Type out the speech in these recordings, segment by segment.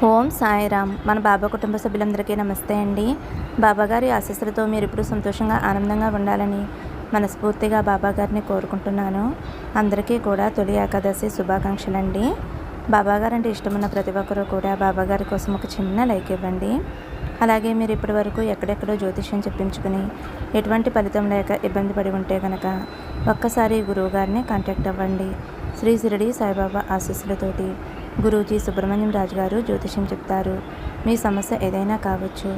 ఓం సాయిరామ్. మన బాబా కుటుంబ సభ్యులందరికీ నమస్తే అండి. బాబాగారి ఆశీస్సులతో మీరు ఇప్పుడు సంతోషంగా ఆనందంగా ఉండాలని మనస్ఫూర్తిగా బాబాగారిని కోరుకుంటున్నాను. అందరికీ కూడా తొలి ఏకాదశి శుభాకాంక్షలండి. బాబాగారు అంటే ఇష్టమున్న ప్రతి ఒక్కరూ కూడా బాబాగారి కోసం ఒక చిన్న లైక్ ఇవ్వండి. అలాగే మీరు ఇప్పటి వరకు ఎక్కడెక్కడో జ్యోతిష్యం చెప్పించుకుని ఎటువంటి ఫలితం లేక ఇబ్బంది పడి ఉంటే కనుక ఒక్కసారి గురువుగారిని కాంటాక్ట్ అవ్వండి. శ్రీ షిరిడి సాయిబాబా ఆశీస్సులతోటి గురూజీ సుబ్రహ్మణ్యం రాజు గారు జ్యోతిష్యం చెప్తారు. మీ సమస్య ఏదైనా కావచ్చు.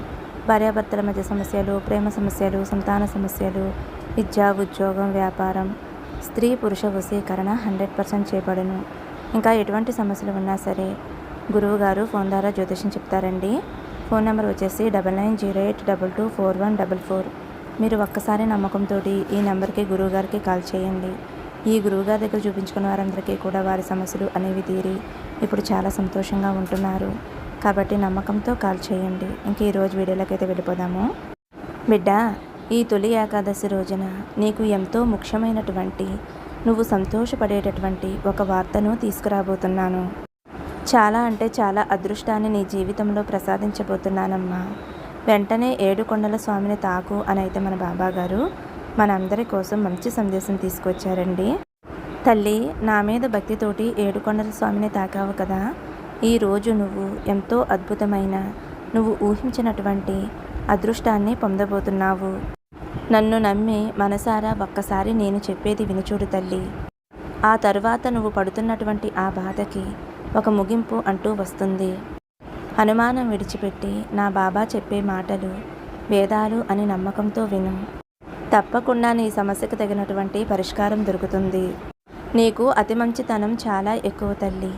భార్యాభర్తల మధ్య సమస్యలు, ప్రేమ సమస్యలు, సంతాన సమస్యలు, విద్య, ఉద్యోగం, వ్యాపారం, స్త్రీ పురుష వశీకరణ 100% చేయబడును. ఇంకా ఎటువంటి సమస్యలు ఉన్నా సరే గురువు గారు ఫోన్ ద్వారా జ్యోతిష్యం చెప్తారండి. ఫోన్ నెంబర్ వచ్చేసి 9908224144. మీరు ఒక్కసారి నమ్మకంతో ఈ నెంబర్కి గురువుగారికి కాల్ చేయండి. ఈ గురువుగారి దగ్గర చూపించుకున్న వారందరికీ కూడా వారి సమస్యలు అనేవి తీరి ఇప్పుడు చాలా సంతోషంగా ఉంటున్నారు. కాబట్టి నమ్మకంతో కాల్ చేయండి. ఇంక ఈరోజు వీడియోలోకి అయితే వెళ్ళిపోదాము. బిడ్డ, ఈ తొలి ఏకాదశి రోజున నీకు ఎంతో ముఖ్యమైనటువంటి, నువ్వు సంతోషపడేటటువంటి ఒక వార్తను తీసుకురాబోతున్నాను. చాలా అంటే చాలా అదృష్టాన్ని నీ జీవితంలో ప్రసాదించబోతున్నానమ్మా. వెంటనే ఏడుకొండల స్వామిని తాకు అని అయితే మన బాబాగారు మనందరి కోసం మంచి సందేశం తీసుకొచ్చారండి. తల్లి, నా మీద భక్తితోటి ఏడుకొండల స్వామిని తాకావు కదా, ఈరోజు నువ్వు ఎంతో అద్భుతమైన, నువ్వు ఊహించినటువంటి అదృష్టాన్ని పొందబోతున్నావు. నన్ను నమ్మి మనసారా ఒక్కసారి నేను చెప్పేది వినుచూడు తల్లి. ఆ తరువాత నువ్వు పడుతున్నటువంటి ఆ బాధకి ఒక ముగింపు అంటూ వస్తుంది. అనుమానం విడిచిపెట్టి నా బాబా చెప్పే మాటలు వేదాలు అని నమ్మకంతో విను. తప్పకుండా నీ సమస్యకు తగినటువంటి పరిష్కారం దొరుకుతుంది. నీకు అతి మంచితనం చాలా ఎక్కువ తల్లి.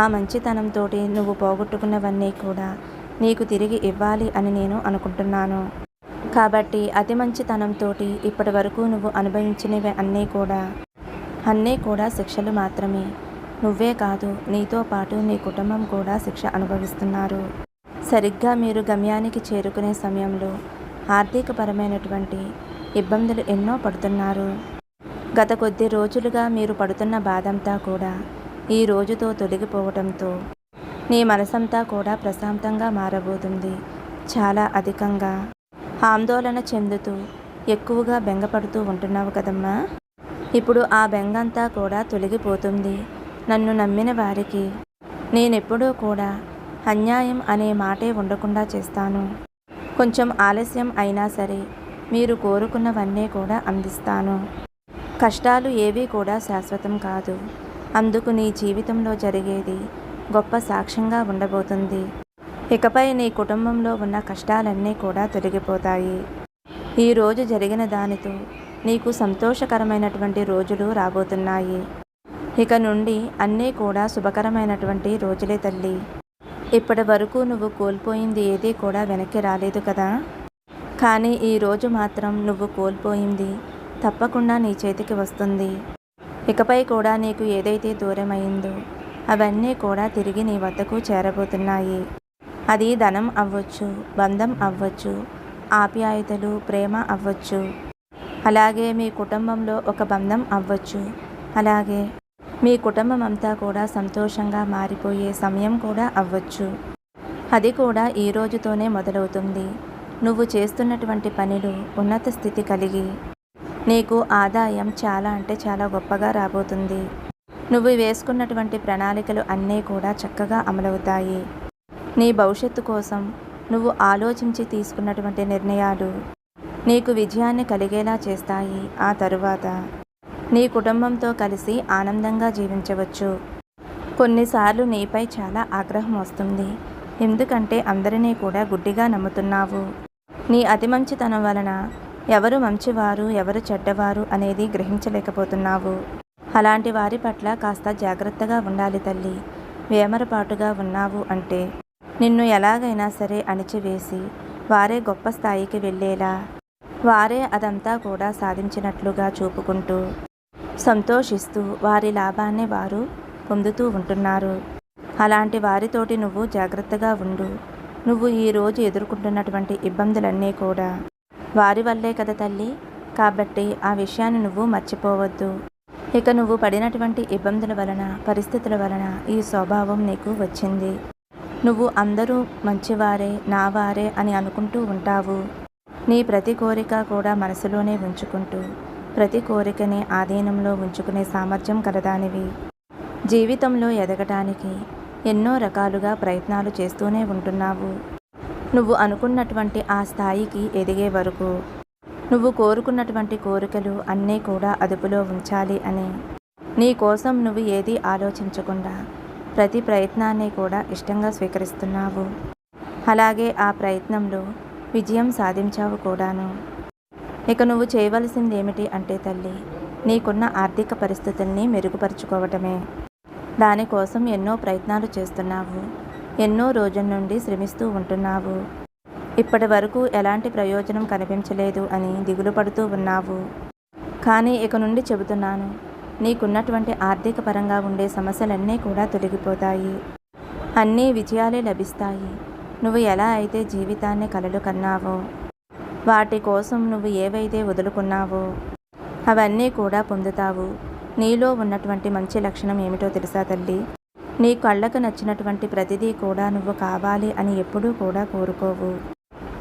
ఆ మంచితనంతో నువ్వు పోగొట్టుకున్నవన్నీ కూడా నీకు తిరిగి ఇవ్వాలి అని నేను అనుకుంటున్నాను. కాబట్టి అతి మంచితనంతో ఇప్పటి వరకు నువ్వు అనుభవించినవి అన్నీ కూడా శిక్షలు మాత్రమే. నువ్వే కాదు, నీతో పాటు నీ కుటుంబం కూడా శిక్ష అనుభవిస్తున్నారు. సరిగ్గా మీరు గమ్యానికి చేరుకునే సమయంలో ఆర్థికపరమైనటువంటి ఇబ్బందులు ఎన్నో పడుతున్నారు. గత కొద్ది రోజులుగా మీరు పడుతున్న బాధంతా కూడా ఈ రోజుతో తొలగిపోవడంతో నీ మనసంతా కూడా ప్రశాంతంగా మారబోతుంది. చాలా అధికంగా ఆందోళన చెందుతూ ఎక్కువగా బెంగపడుతూ ఉంటున్నావు కదమ్మా. ఇప్పుడు ఆ బెంగంతా కూడా తొలగిపోతుంది. నన్ను నమ్మిన వారికి నేనెప్పుడూ కూడా అన్యాయం అనే మాటే ఉండకుండా చేస్తాను. కొంచెం ఆలస్యం అయినా సరే మీరు కోరుకున్నవన్నీ కూడా అందిస్తాను. కష్టాలు ఏవీ కూడా శాశ్వతం కాదు. అందుకు నీ జీవితంలో జరిగేది గొప్ప సాక్ష్యంగా ఉండబోతుంది. ఇకపై నీ కుటుంబంలో ఉన్న కష్టాలన్నీ కూడా తొలగిపోతాయి. ఈరోజు జరిగిన దానితో నీకు సంతోషకరమైనటువంటి రోజులు రాబోతున్నాయి. ఇక నుండి అన్నీ కూడా శుభకరమైనటువంటి రోజులే తల్లి. ఇప్పటి వరకు నువ్వు కోల్పోయింది ఏదీ కూడా వెనక్కి రాలేదు కదా, కానీ ఈరోజు మాత్రం నువ్వు కోల్పోయింది తప్పకుండా నీ చేతికి వస్తుంది. ఇకపై కూడా నీకు ఏదైతే దూరమైందో అవన్నీ కూడా తిరిగి నీ వద్దకు చేరబోతున్నాయి. అది ధనం అవ్వచ్చు, బంధం అవ్వచ్చు, ఆప్యాయతలు, ప్రేమ అవ్వచ్చు, అలాగే మీ కుటుంబంలో ఒక బంధం అవ్వచ్చు, అలాగే మీ కుటుంబం అంతా కూడా సంతోషంగా మారిపోయే సమయం కూడా అవ్వచ్చు. అది కూడా ఈ రోజుతోనే మొదలవుతుంది. నువ్వు చేస్తున్నటువంటి పనిలో ఉన్నత స్థితి కలిగి నీకు ఆదాయం చాలా అంటే చాలా గొప్పగా రాబోతుంది. నువ్వు వేసుకున్నటువంటి ప్రణాళికలు అన్నీ కూడా చక్కగా అమలవుతాయి. నీ భవిష్యత్తు కోసం నువ్వు ఆలోచించి తీసుకున్నటువంటి నిర్ణయాలు నీకు విజయాన్ని కలిగేలా చేస్తాయి. ఆ తరువాత నీ కుటుంబంతో కలిసి ఆనందంగా జీవించవచ్చు. కొన్నిసార్లు నీపై చాలా ఆగ్రహం వస్తుంది. ఎందుకంటే అందరినీ కూడా గుడ్డిగా నమ్ముతున్నావు. నీ అతి మంచితనం వలన ఎవరు మంచివారు, ఎవరు చెడ్డవారు అనేది గ్రహించలేకపోతున్నావు. అలాంటి వారి పట్ల కాస్త జాగ్రత్తగా ఉండాలి తల్లి. వేమరపాటుగా ఉన్నావు అంటే నిన్ను ఎలాగైనా సరే అణిచివేసి వారే గొప్ప స్థాయికి వెళ్ళేలా, వారే అదంతా కూడా సాధించినట్లుగా చూపుకుంటూ సంతోషిస్తూ వారి లాభాన్ని వారు పొందుతూ ఉంటున్నారు. అలాంటి వారితోటి నువ్వు జాగ్రత్తగా ఉండు. నువ్వు ఈరోజు ఎదుర్కొంటున్నటువంటి ఇబ్బందులన్నీ కూడా వారి వల్లే కదా తల్లి. కాబట్టి ఆ విషయాన్ని నువ్వు మర్చిపోవద్దు. ఇక నువ్వు పడినటువంటి ఇబ్బందుల వలన, పరిస్థితుల వలన ఈ స్వభావం నీకు వచ్చింది. నువ్వు అందరూ మంచివారే, నా వారే అని అనుకుంటూ ఉంటావు. నీ ప్రతి కోరిక కూడా మనసులోనే ఉంచుకుంటూ ప్రతి కోరికని ఆధీనంలో ఉంచుకునే సామర్థ్యం కలదానివి. జీవితంలో ఎదగటానికి ఎన్నో రకాలుగా ప్రయత్నాలు చేస్తూనే ఉంటున్నావు. నువ్వు అనుకున్నటువంటి ఆ స్థాయికి ఎదిగే వరకు నువ్వు కోరుకున్నటువంటి కోరికలు అన్నీ కూడా అదుపులో ఉంచాలి అని నీ కోసం నువ్వు ఏదీ ఆలోచించకుండా ప్రతి ప్రయత్నాన్ని కూడా ఇష్టంగా స్వీకరిస్తున్నావు. అలాగే ఆ ప్రయత్నంలో విజయం సాధించావు కూడాను. ఇక నువ్వు చేయవలసింది ఏమిటి అంటే తల్లి, నీకున్న ఆర్థిక పరిస్థితుల్ని మెరుగుపరుచుకోవటమే. దానికోసం ఎన్నో ప్రయత్నాలు చేస్తున్నావు. ఎన్నో రోజుల నుండి శ్రమిస్తూ ఉంటున్నావు. ఇప్పటి వరకు ఎలాంటి ప్రయోజనం కనిపించలేదు అని దిగులు పడుతూ ఉన్నావు. కానీ ఇక నుండి చెబుతున్నాను, నీకున్నటువంటి ఆర్థిక పరంగా ఉండే సమస్యలన్నీ కూడా తొలగిపోతాయి. అన్నీ విజయాలే లభిస్తాయి. నువ్వు ఎలా అయితే జీవితాన్ని కలలు కన్నావో, వాటి కోసం నువ్వు ఏవైతే వదులుకున్నావో అవన్నీ కూడా పొందుతావు. నీలో ఉన్నటువంటి మంచి లక్షణం ఏమిటో తెలుసా తల్లి? నీ కళ్ళకు నచ్చినటువంటి ప్రతిదీ కూడా నువ్వు కావాలి అని ఎప్పుడూ కూడా కోరుకోవు.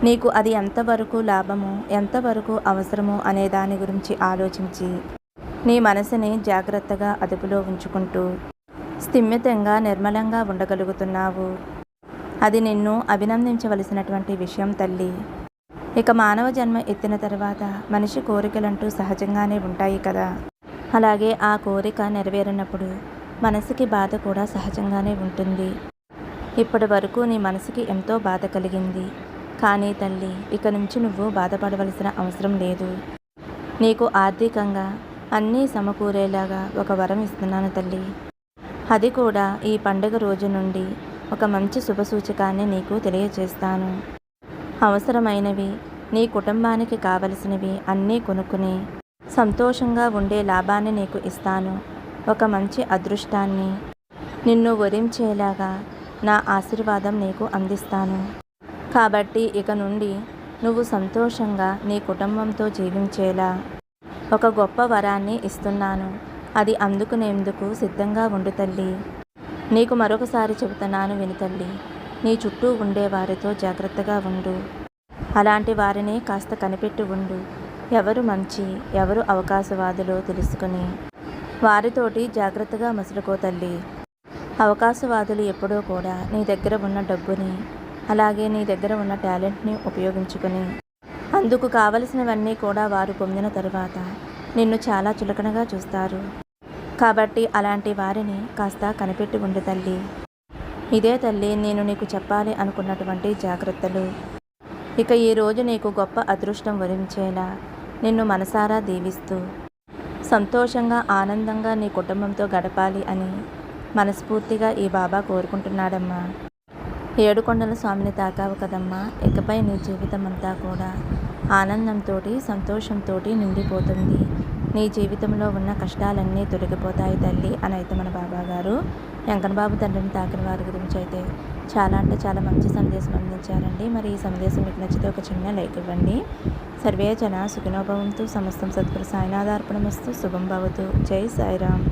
నీకు అది ఎంతవరకు లాభమో, ఎంతవరకు అవసరమో అనే దాని గురించి ఆలోచించి నీ మనసుని జాగ్రత్తగా అదుపులో ఉంచుకుంటూ స్థిమితంగా నిర్మలంగా ఉండగలుగుతున్నావు. అది నిన్ను అభినందించవలసినటువంటి విషయం తల్లి. ఇక మానవ జన్మ ఎత్తిన తర్వాత మనిషి కోరికలంటూ సహజంగానే ఉంటాయి కదా. అలాగే ఆ కోరిక నెరవేరినప్పుడు మనసుకి బాధ కూడా సహజంగానే ఉంటుంది. ఇప్పటి వరకు నీ మనసుకి ఎంతో బాధ కలిగింది. కానీ తల్లి, ఇక నుంచి నువ్వు బాధపడవలసిన అవసరం లేదు. నీకు ఆర్థికంగా అన్నీ సమకూరేలాగా ఒక వరం ఇస్తున్నాను తల్లి. అది కూడా ఈ పండుగ రోజు నుండి ఒక మంచి శుభసూచకాన్ని నీకు తెలియజేస్తాను. అవసరమైనవి, నీ కుటుంబానికి కావలసినవి అన్నీ కొనుక్కుని సంతోషంగా ఉండే లాభాన్ని నీకు ఇస్తాను. ఒక మంచి అదృష్టాన్ని నిన్ను వరించేలాగా నా ఆశీర్వాదం నీకు అందిస్తాను. కాబట్టి ఇక నుండి నువ్వు సంతోషంగా నీ కుటుంబంతో జీవించేలా ఒక గొప్ప వరాన్ని ఇస్తున్నాను. అది అందుకునేందుకు సిద్ధంగా ఉండు తల్లి. నీకు మరొకసారి చెబుతున్నాను విను తల్లి. నీ చుట్టూ ఉండే వారితో జాగ్రత్తగా ఉండు. అలాంటి వారిని కాస్త కనిపెట్టి ఉండు. ఎవరు మంచి, ఎవరు అవకాశవాదులో తెలుసుకుని వారితోటి జాగ్రత్తగా మసులుకో తల్లి. అవకాశవాదులు ఎప్పుడూ కూడా నీ దగ్గర ఉన్న డబ్బుని, అలాగే నీ దగ్గర ఉన్న టాలెంట్ని ఉపయోగించుకొని అందుకు కావలసినవన్నీ కూడా వారు పొందిన తరువాత నిన్ను చాలా చులకనగా చూస్తారు. కాబట్టి అలాంటి వారిని కాస్త కనిపెట్టి ఉండు తల్లి. ఇదే తల్లి నేను నీకు చెప్పాలి అనుకున్నటువంటి జాగ్రత్తలు. ఇక ఈరోజు నీకు గొప్ప అదృష్టం వరించేలా నిన్ను మనసారా దీవిస్తూ సంతోషంగా ఆనందంగా నీ కుటుంబంతో గడపాలి అని మనస్ఫూర్తిగా ఈ బాబా కోరుకుంటున్నాడమ్మా. ఏడుకొండల స్వామిని తాకావు కదమ్మా, ఇకపై నీ జీవితం అంతా కూడా ఆనందంతో సంతోషంతో నిండిపోతుంది. నీ జీవితంలో ఉన్న కష్టాలన్నీ తొలగిపోతాయి తల్లి అని అయితే మన బాబా గారు వెంకన్నబాబు తండ్రిని తాకిన వారి గురించి అయితే చాలా అంటే చాలా మంచి సందేశం అందించారండి. మరి ఈ సందేశం మీకు నచ్చితే ఒక చిన్న లైక్ ఇవ్వండి. సర్వే జన సుఖినో భవంతు. సమస్తం సద్గురు సాయినాథార్పణమస్తు. శుభం భవతు. జై సాయిరామ్.